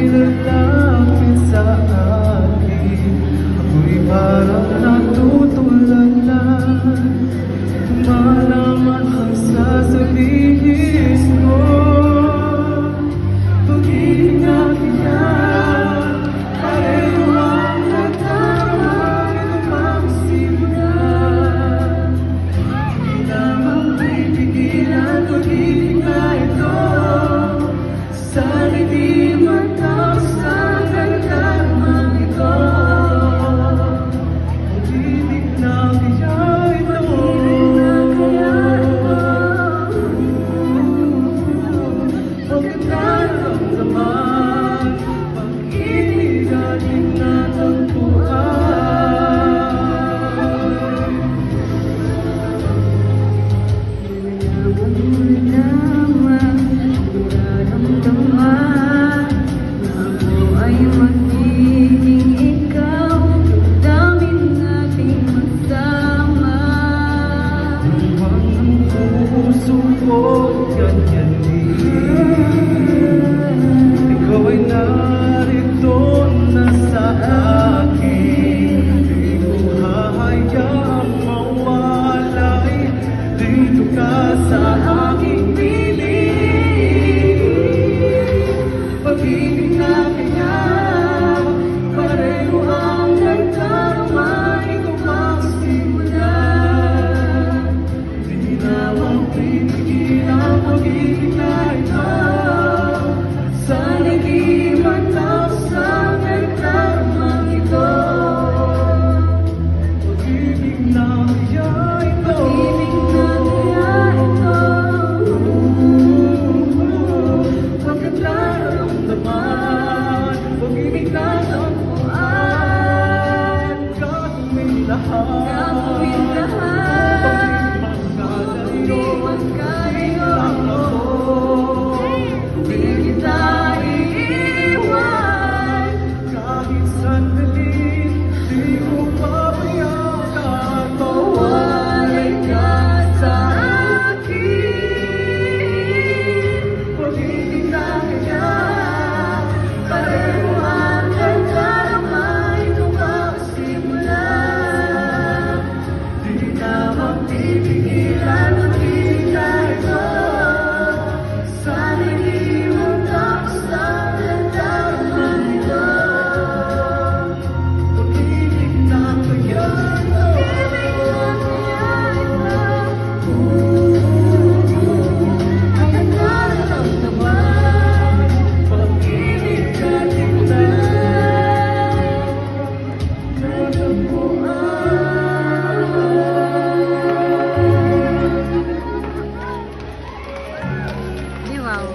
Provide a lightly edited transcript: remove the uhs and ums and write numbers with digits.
lalapit sa akin. Ako'y parang natutulalan, malaman ang sasabihin mo. Pag-ibig na kaya pareho ang nadarama ng magsimula. Hindi naman pipigilan pag-ibig na ito. Sana'y di matapos ang nagdarama ito. Pag-ibig na kaya ito. Bakit nararamdaman pag-ibig ating natagpuan? Magiging ikaw, damdamin nating magsama. Iwan ang puso ko, ganyan din. Ikaw ay narito na sa akin. Di ko hahayaang mawalay. Dito ka sa aking piling. Pag-ibig na kaya pareho ang nagdarama, ito magsimula. Di na mapipigil ang pag-ibig na ito. Sana'y di matapos ang nagdarama ito. Pag-ibig na kaya ito. Bakit nararamdaman pag-ibig na tagpuan? Gagawin lahat pag-ibig magkalayo lang ako. Di kita iiwan kahit sandali. Di ko papayagan mawalay ka sa akin. Pag-ibig na kaya pareho ang nagdarama, ito magsimula. Di na mapipigilan pag-ibig na ito. Sana'y di matapos ang nagdarama nito. Pag-ibig na kaya ito. Bakit nararamdaman pag-ibig ating natagpuan? Wow.